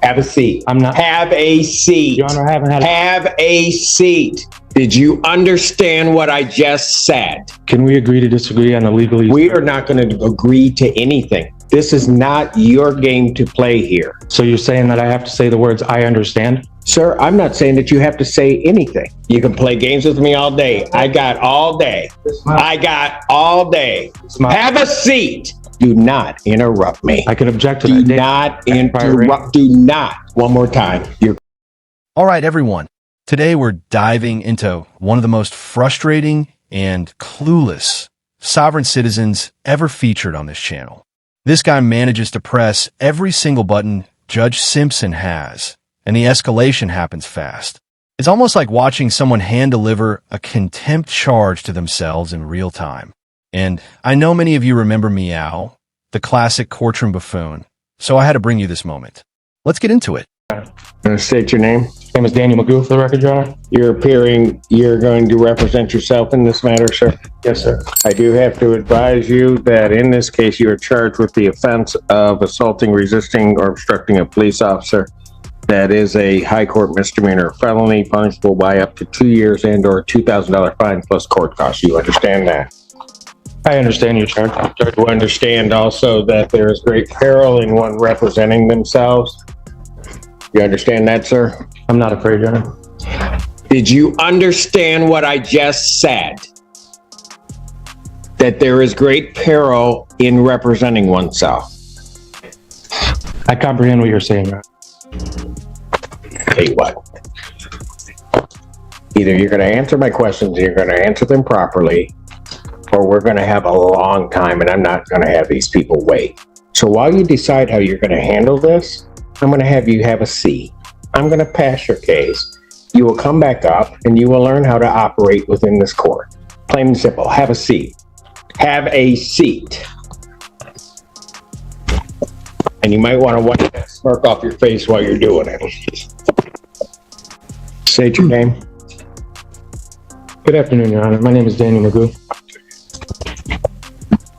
Have a seat. I'm not. Have a seat. Your Honor, I haven't had. Have a seat. Did you understand what I just said? Can we agree to disagree on the legalese? We are not going to agree to anything. This is not your game to play here. So you're saying that I have to say the words "I understand"? Sir, I'm not saying that you have to say anything. You can play games with me all day. I got all day. I got all day. Have a seat. Do not interrupt me. I can object to Do that. not interrupt. Do not. One more time. All right, everyone. Today we're diving into one of the most frustrating and clueless sovereign citizens ever featured on this channel. This guy manages to press every single button Judge Simpson has, and the escalation happens fast. It's almost like watching someone hand-deliver a contempt charge to themselves in real time. And I know many of you remember Meow, the classic courtroom buffoon, so I had to bring you this moment. Let's get into it. State your name. My name is Daniel Magoo, for the record, Your Honor. You're going to represent yourself in this matter, sir? Yes, sir. I do have to advise you that in this case, you are charged with the offense of assaulting, resisting, or obstructing a police officer. That is a high court misdemeanor felony, punishable by up to 2 years and or $2,000 fine plus court costs. You understand that? I understand your charge. You understand also that there is great peril in one representing themselves. You understand that, sir? I'm not afraid, Your Honor. Did you understand what I just said? That there is great peril in representing oneself. I comprehend what you're saying, Your Honor. Tell you what. Either you're going to answer my questions and you're going to answer them properly, or we're going to have a long time and I'm not going to have these people wait. So while you decide how you're going to handle this, I'm going to have you have a seat. I'm going to pass your case. You will come back up and you will learn how to operate within this court. Plain and simple. Have a seat. Have a seat. And you might want to wipe that smirk off your face while you're doing it. State your name. Good afternoon, Your Honor. My name is Daniel Magoo.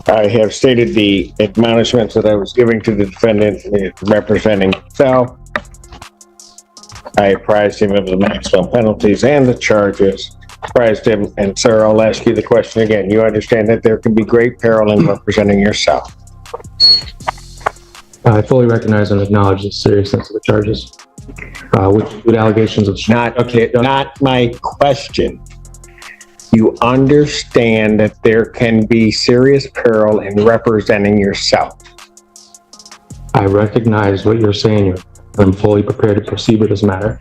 I have stated the admonishments that I was giving to the defendant representing himself. I apprised him of the maximum penalties and the charges. Apprised him, and sir, I'll ask you the question again. You understand that there can be great peril in representing yourself? I fully recognize and acknowledge the seriousness of the charges, which include allegations of... Not my question. You understand that there can be serious peril in representing yourself. I recognize what you're saying. I'm fully prepared to proceed with this matter.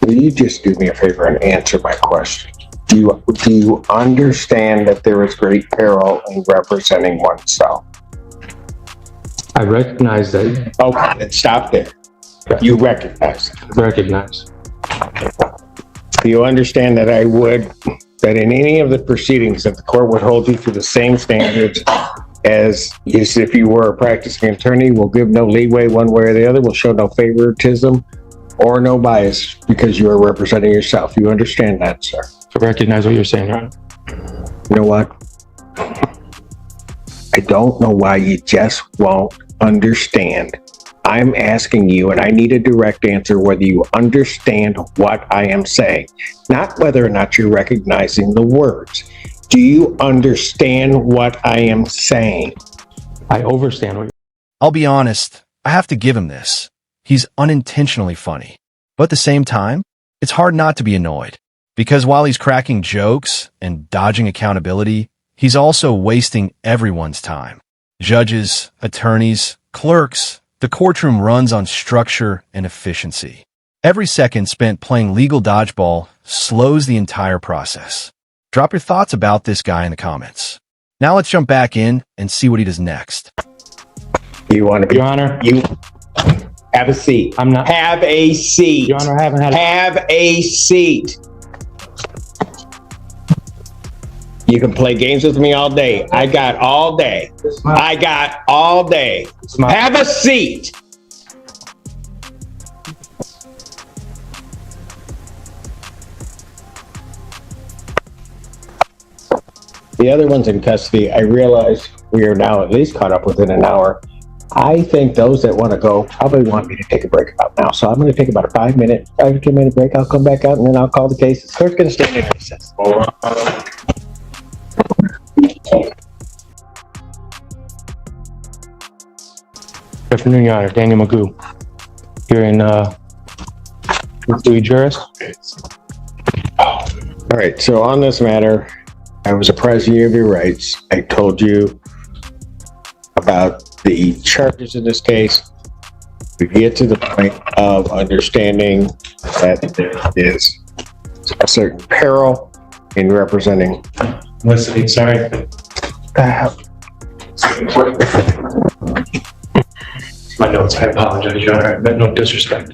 Will you just do me a favor and answer my question? Do you understand that there is great peril in representing oneself? I recognize that. Okay, then stop there. You recognize that. Recognize. Do you understand that that in any of the proceedings that the court would hold you to the same standards as if you were a practicing attorney, will give no leeway one way or the other, will show no favoritism or no bias because you are representing yourself. You understand that, sir? I recognize what you're saying, Your Honor. You know what? I don't know why you just won't understand. I'm asking you, and I need a direct answer, whether you understand what I am saying, not whether or not you're recognizing the words. Do you understand what I am saying? I understand what you're... I'll be honest, I have to give him this. He's unintentionally funny. But at the same time, it's hard not to be annoyed. Because while he's cracking jokes and dodging accountability, he's also wasting everyone's time. Judges, attorneys, clerks. The courtroom runs on structure and efficiency. Every second spent playing legal dodgeball slows the entire process. Drop your thoughts about this guy in the comments. Now let's jump back in and see what he does next. You want to be... Your Honor. You have a seat. I'm not... Have a seat. Your Honor, I haven't had... Have a seat. You can play games with me all day. I got all day. I got all day. Have a seat. The other one's in custody. I realize we are now at least caught up within an hour. I think those that want to go probably want me to take a break about now. So I'm going to take about a 5 to 10 minute break. I'll come back out and then I'll call the case. The court's going to stand in recess. Good afternoon, Your Honor. Daniel Magoo. Here in Dewey Juris. All right. So on this matter, I was apprised of your rights. I told you about the charges in this case. We get to the point of understanding that there is a certain peril in representing. Listening, sorry. My notes, I apologize, Your Honor. No disrespect.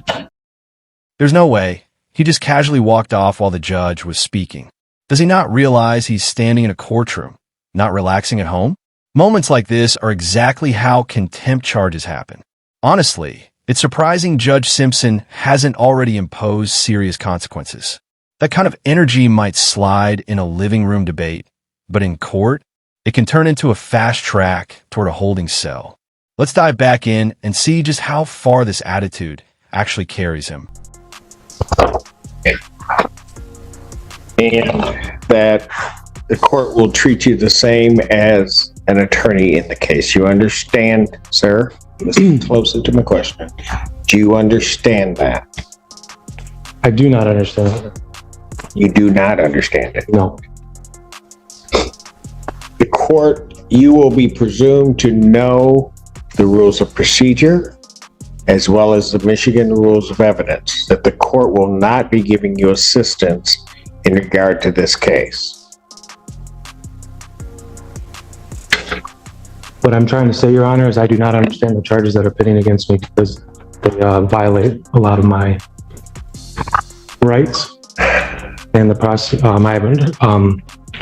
There's no way. He just casually walked off while the judge was speaking. Does he not realize he's standing in a courtroom, not relaxing at home? Moments like this are exactly how contempt charges happen. Honestly, it's surprising Judge Simpson hasn't already imposed serious consequences. That kind of energy might slide in a living room debate, but in court, it can turn into a fast track toward a holding cell. Let's dive back in and see just how far this attitude actually carries him. And that the court will treat you the same as an attorney in the case. You understand, sir? Listen closely to my question. Do you understand that? I do not understand that. You do not understand it. No. The court, you will be presumed to know the rules of procedure as well as the Michigan rules of evidence, that the court will not be giving you assistance in regard to this case. What I'm trying to say, Your Honor, is I do not understand the charges that are pitting against me because they violate a lot of my rights. And the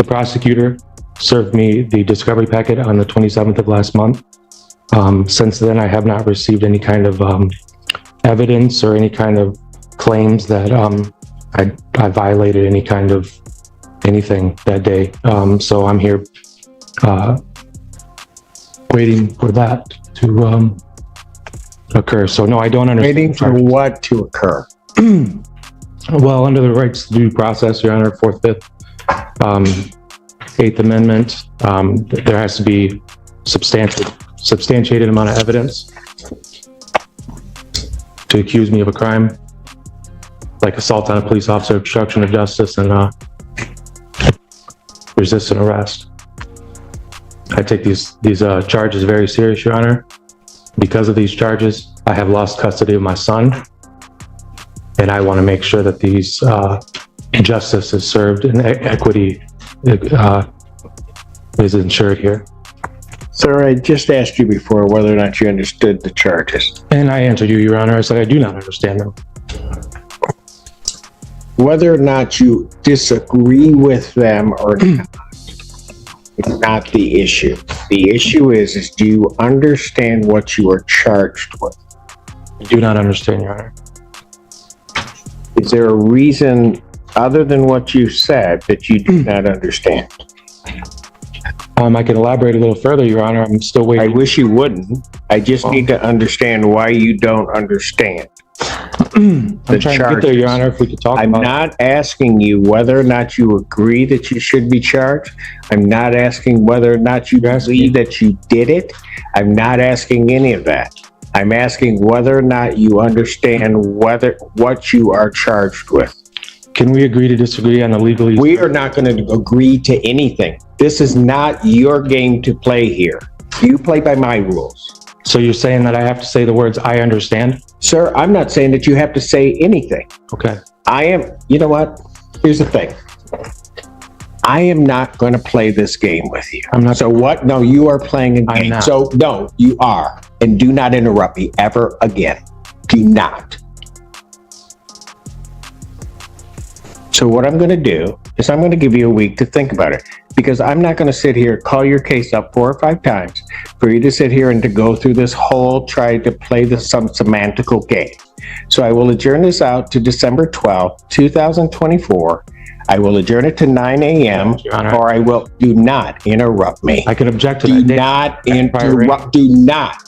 prosecutor served me the discovery packet on the 27th of last month. Since then, I have not received any kind of evidence or any kind of claims that I violated any kind of anything that day. So I'm here waiting for that to occur. So no, I don't understand. Waiting for what to occur? Well, under the rights to due process, Your Honor, 4th, 5th, 8th Amendment, there has to be substantiated amount of evidence to accuse me of a crime, like assault on a police officer, obstruction of justice, and resisting arrest. I take these charges very serious, Your Honor. Because of these charges, I have lost custody of my son, and I want to make sure that these justice is served and equity is ensured here. Sir, I just asked you before whether or not you understood the charges. And I answered you, Your Honor. I said I do not understand them. Whether or not you disagree with them or not, it's not the issue. The issue is do you understand what you are charged with? I do not understand, Your Honor. Is there a reason other than what you said that you do not understand? I can elaborate a little further, Your Honor. I'm still I waiting. wish you wouldn't. I just need to understand why you don't understand. I'm trying to get there, Your Honor, if we could talk I'm about not asking you whether or not you agree that you should be charged. I'm not asking whether or not you believe that you did it. I'm not asking any of that. I'm asking whether or not you understand what you are charged with. Can we agree to disagree on the legally? We are not going to agree to anything. This is not your game to play here. You play by my rules. So you're saying that I have to say the words, I understand? Sir, I'm not saying that you have to say anything. Okay. You know what? Here's the thing. I am not going to play this game with you. I'm not. So what? No, you are playing a I'm game. not. So no, you are. And do not interrupt me ever again. Do not. So what I'm going to do is I'm going to give you a week to think about it, because I'm not going to sit here, call your case up 4 or 5 times for you to sit here and to go through this whole, try to play some semantical game. So I will adjourn this out to December 12th, 2024. I will adjourn it to 9 a.m. Your Honor. or I will, do not interrupt me. I can object to Do that. not interrupt, do not.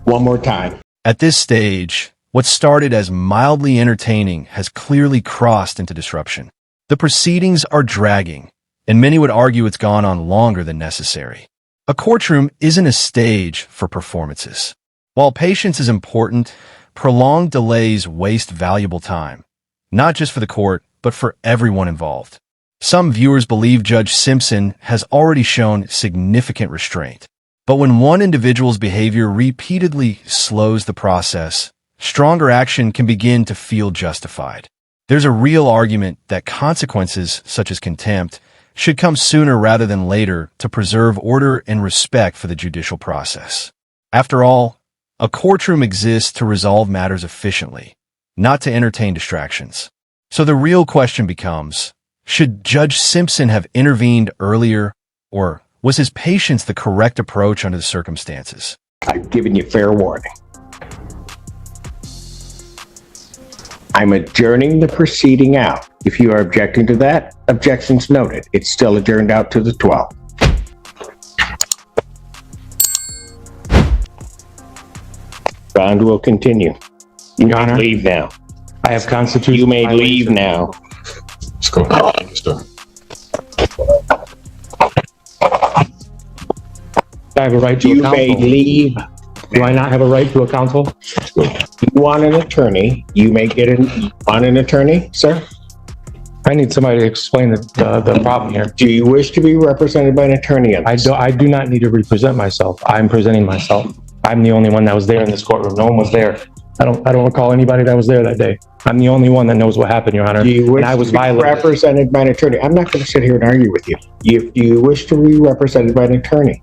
One more time. At this stage, what started as mildly entertaining has clearly crossed into disruption. The proceedings are dragging, and many would argue it's gone on longer than necessary. A courtroom isn't a stage for performances. While patience is important, prolonged delays waste valuable time, not just for the court, but for everyone involved. Some viewers believe Judge Simpson has already shown significant restraint. But when one individual's behavior repeatedly slows the process, stronger action can begin to feel justified. There's a real argument that consequences, such as contempt, should come sooner rather than later to preserve order and respect for the judicial process. After all, a courtroom exists to resolve matters efficiently, not to entertain distractions. So the real question becomes, should Judge Simpson have intervened earlier, or was his patience the correct approach under the circumstances? I've given you fair warning. I'm adjourning the proceeding out. If you are objecting to that, objections noted. It's still adjourned out to the 12th. Bond will continue. You Your Honor, may leave now. I have constitutional You may violations. leave now. Let's go. Understood. I have a right to a You may counsel. leave. Do I not have a right to a counsel? You want an attorney, you may get want an attorney, sir? I need somebody to explain the problem here. Do you wish to be represented by an attorney on this? I do not need to represent myself. I'm presenting myself. I'm the only one that was there in this courtroom. No one was there. I don't recall anybody that was there that day. I'm the only one that knows what happened, Your Honor. Do you wish And I was to be violated. represented by an attorney? I'm not going to sit here and argue with you. If you wish to be represented by an attorney,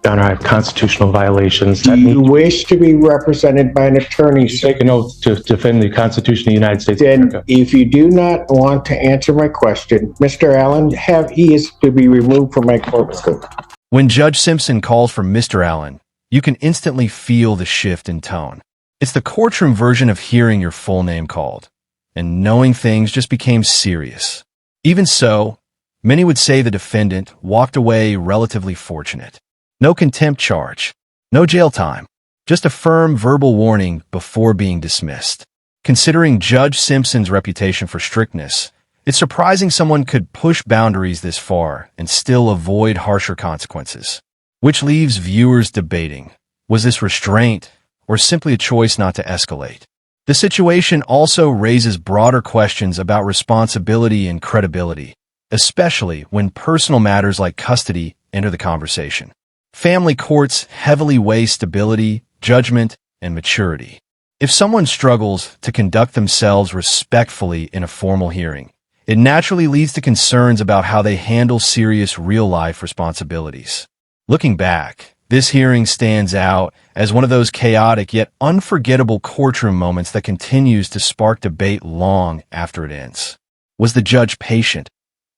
Your Honor, I have constitutional violations. do That you means wish to be represented by an attorney, you sir? take an oath to defend the Constitution of the United States of Then, America. if you do not want to answer my question, Mr. Allen, he is to be removed from my court scope. When Judge Simpson calls for Mr. Allen, you can instantly feel the shift in tone. It's the courtroom version of hearing your full name called, and knowing things just became serious. Even so, many would say the defendant walked away relatively fortunate. No contempt charge, no jail time, just a firm verbal warning before being dismissed. Considering Judge Simpson's reputation for strictness, it's surprising someone could push boundaries this far and still avoid harsher consequences. Which leaves viewers debating, was this restraint or simply a choice not to escalate? The situation also raises broader questions about responsibility and credibility, especially when personal matters like custody enter the conversation. Family courts heavily weigh stability, judgment, and maturity. If someone struggles to conduct themselves respectfully in a formal hearing, it naturally leads to concerns about how they handle serious real-life responsibilities. Looking back, this hearing stands out as one of those chaotic yet unforgettable courtroom moments that continues to spark debate long after it ends. Was the judge patient,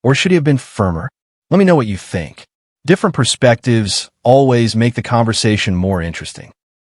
or should he have been firmer? Let me know what you think. Different perspectives always make the conversation more interesting.